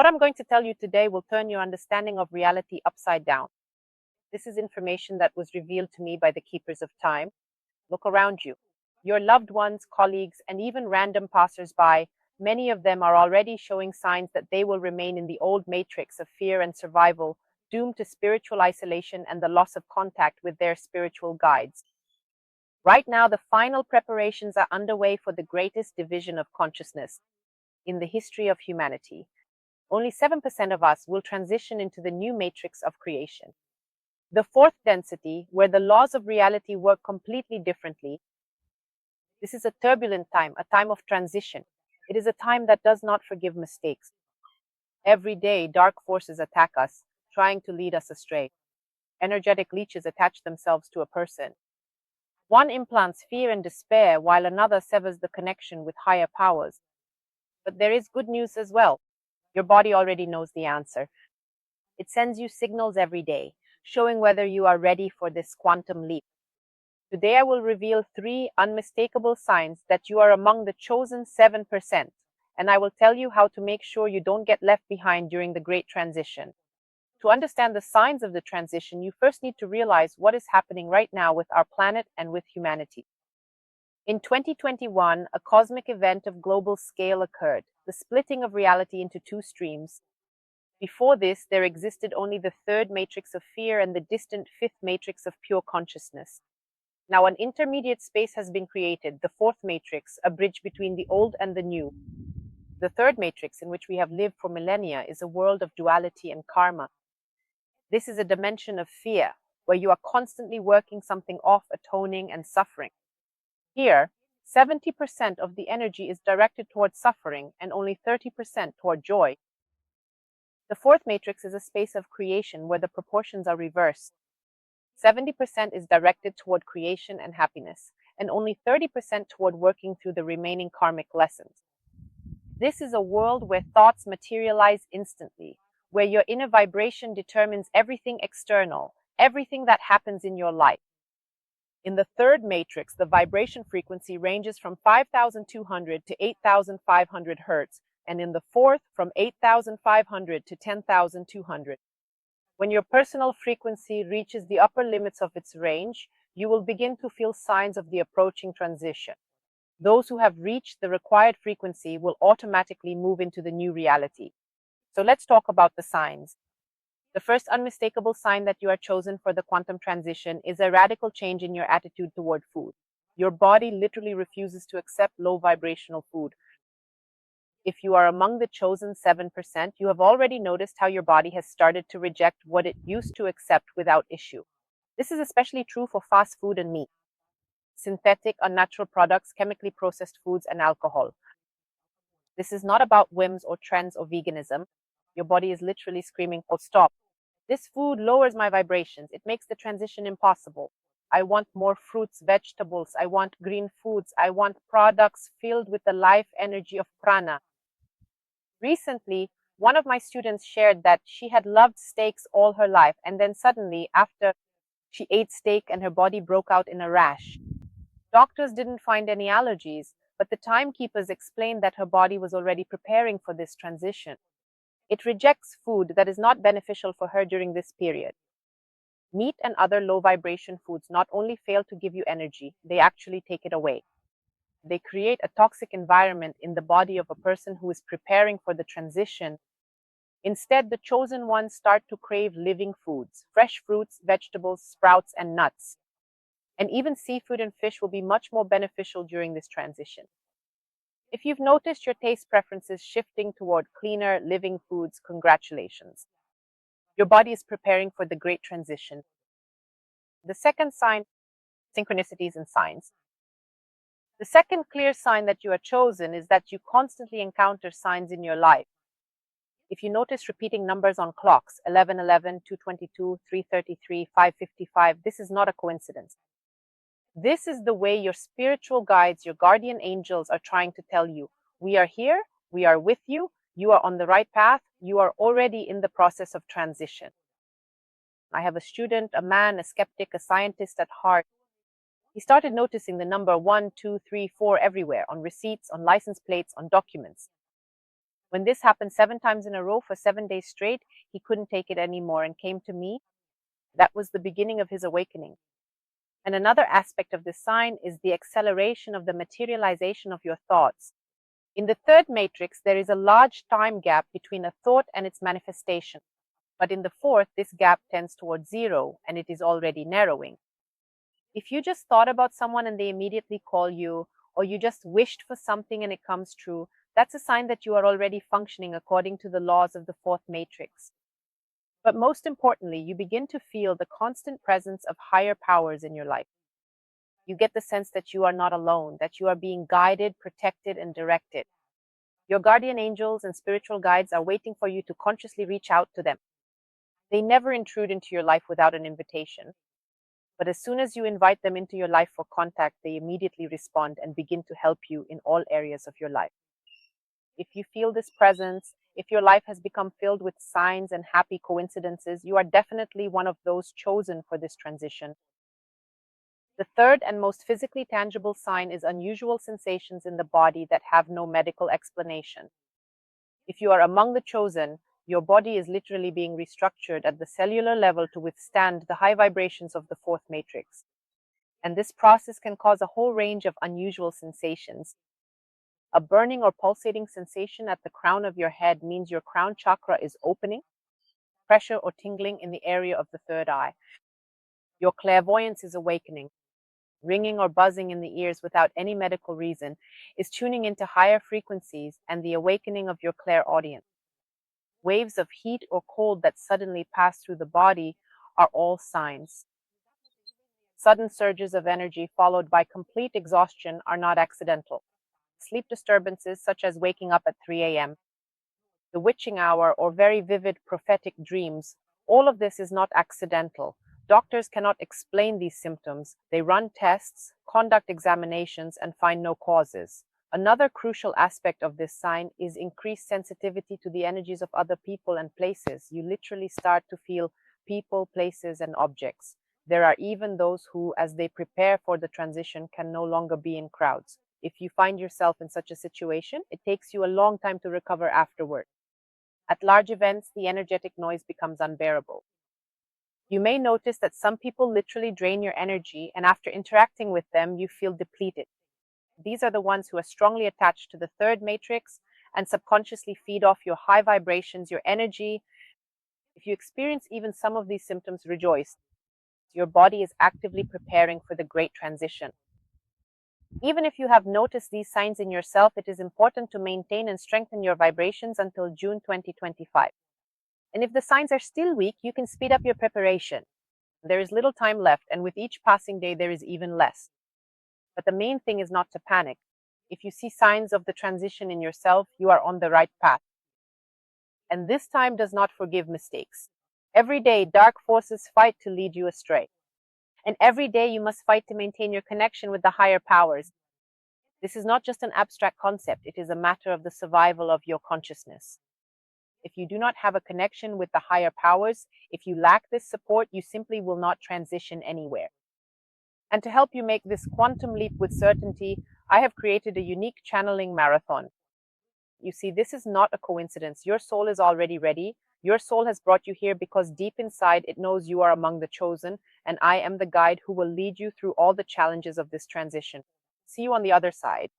What I'm going to tell you today will turn your understanding of reality upside down. This is information that was revealed to me by the keepers of time. Look around you. Your loved ones, colleagues, and even random passers-by, many of them are already showing signs that they will remain in the old matrix of fear and survival, doomed to spiritual isolation and the loss of contact with their spiritual guides. Right now, the final preparations are underway for the greatest division of consciousness in the history of humanity. Only 7% of us will transition into the new matrix of creation. The fourth density, where the laws of reality work completely differently. This is a turbulent time, a time of transition. It is a time that does not forgive mistakes. Every day, dark forces attack us, trying to lead us astray. Energetic leeches attach themselves to a person. One implants fear and despair, while another severs the connection with higher powers. But there is good news as well. Your body already knows the answer. It sends you signals every day, showing whether you are ready for this quantum leap. Today I will reveal 3 unmistakable signs that you are among the chosen 7%, and I will tell you how to make sure you don't get left behind during the great transition. To understand the signs of the transition, you first need to realize what is happening right now with our planet and with humanity. In 2021, a cosmic event of global scale occurred, the splitting of reality into 2 streams. Before this, there existed only the third matrix of fear and the distant fifth matrix of pure consciousness. Now an intermediate space has been created, the fourth matrix, a bridge between the old and the new. The third matrix, in which we have lived for millennia, is a world of duality and karma. This is a dimension of fear, where you are constantly working something off, atoning, and suffering. Here, 70% of the energy is directed towards suffering and only 30% toward joy. The fourth matrix is a space of creation where the proportions are reversed. 70% is directed toward creation and happiness, and only 30% toward working through the remaining karmic lessons. This is a world where thoughts materialize instantly, where your inner vibration determines everything external, everything that happens in your life. In the third matrix, the vibration frequency ranges from 5,200 to 8,500 Hz, and in the fourth, from 8,500 to 10,200. When your personal frequency reaches the upper limits of its range, you will begin to feel signs of the approaching transition. Those who have reached the required frequency will automatically move into the new reality. So let's talk about the signs. The first unmistakable sign that you are chosen for the quantum transition is a radical change in your attitude toward food. Your body literally refuses to accept low-vibrational food. If you are among the chosen 7%, you have already noticed how your body has started to reject what it used to accept without issue. This is especially true for fast food and meat, synthetic, unnatural products, chemically processed foods, and alcohol. This is not about whims or trends or veganism. Your body is literally screaming, "Oh, stop. This food lowers my vibrations. It makes the transition impossible. I want more fruits, vegetables. I want green foods. I want products filled with the life energy of prana." Recently, one of my students shared that she had loved steaks all her life, and then suddenly, after she ate steak and her body broke out in a rash. Doctors didn't find any allergies, but the timekeepers explained that her body was already preparing for this transition. It rejects food that is not beneficial for her during this period. Meat and other low-vibration foods not only fail to give you energy, they actually take it away. They create a toxic environment in the body of a person who is preparing for the transition. Instead, the chosen ones start to crave living foods, fresh fruits, vegetables, sprouts, and nuts. And even seafood and fish will be much more beneficial during this transition. If you've noticed your taste preferences shifting toward cleaner, living foods, congratulations. Your body is preparing for the great transition. The second sign, synchronicities and signs. The second clear sign that you are chosen is that you constantly encounter signs in your life. If you notice repeating numbers on clocks, 1111, 222, 333, 555, this is not a coincidence. This is the way your spiritual guides, your guardian angels are trying to tell you, we are here, we are with you, you are on the right path, you are already in the process of transition. I have a student, a man, a skeptic, a scientist at heart. He started noticing the number 1, 2, 3, 4 everywhere, on receipts, on license plates, on documents. When this happened 7 times in a row for 7 days straight, he couldn't take it anymore and came to me. That was the beginning of his awakening. And another aspect of this sign is the acceleration of the materialization of your thoughts. In the third matrix, there is a large time gap between a thought and its manifestation. But in the fourth, this gap tends towards zero, and it is already narrowing. If you just thought about someone and they immediately call you, or you just wished for something and it comes true, that's a sign that you are already functioning according to the laws of the fourth matrix. But most importantly, you begin to feel the constant presence of higher powers in your life. You get the sense that you are not alone, that you are being guided, protected, and directed. Your guardian angels and spiritual guides are waiting for you to consciously reach out to them. They never intrude into your life without an invitation. But as soon as you invite them into your life for contact, they immediately respond and begin to help you in all areas of your life. If you feel this presence, if your life has become filled with signs and happy coincidences, you are definitely one of those chosen for this transition. The third and most physically tangible sign is unusual sensations in the body that have no medical explanation. If you are among the chosen, your body is literally being restructured at the cellular level to withstand the high vibrations of the fourth matrix. And this process can cause a whole range of unusual sensations. A burning or pulsating sensation at the crown of your head means your crown chakra is opening. Pressure or tingling in the area of the third eye. Your clairvoyance is awakening. Ringing or buzzing in the ears without any medical reason is tuning into higher frequencies and the awakening of your clairaudience. Waves of heat or cold that suddenly pass through the body are all signs. Sudden surges of energy followed by complete exhaustion are not accidental. Sleep disturbances such as waking up at 3 a.m., the witching hour, or very vivid prophetic dreams, all of this is not accidental. Doctors cannot explain these symptoms. They run tests, conduct examinations, and find no causes. Another crucial aspect of this sign is increased sensitivity to the energies of other people and places. You literally start to feel people, places, and objects. There are even those who, as they prepare for the transition, can no longer be in crowds. If you find yourself in such a situation, it takes you a long time to recover afterward. At large events, the energetic noise becomes unbearable. You may notice that some people literally drain your energy, and after interacting with them, you feel depleted. These are the ones who are strongly attached to the third matrix and subconsciously feed off your high vibrations, your energy. If you experience even some of these symptoms, rejoice. Your body is actively preparing for the great transition. Even if you have noticed these signs in yourself, it is important to maintain and strengthen your vibrations until June 2025. And if the signs are still weak, you can speed up your preparation. There is little time left, and with each passing day, there is even less. But the main thing is not to panic. If you see signs of the transition in yourself, you are on the right path. And this time does not forgive mistakes. Every day, dark forces fight to lead you astray. And every day, you must fight to maintain your connection with the higher powers. This is not just an abstract concept, it is a matter of the survival of your consciousness. If you do not have a connection with the higher powers, if you lack this support, you simply will not transition anywhere. And to help you make this quantum leap with certainty, I have created a unique channeling marathon. You see, this is not a coincidence. Your soul is already ready. Your soul has brought you here because deep inside it knows you are among the chosen, and I am the guide who will lead you through all the challenges of this transition. See you on the other side.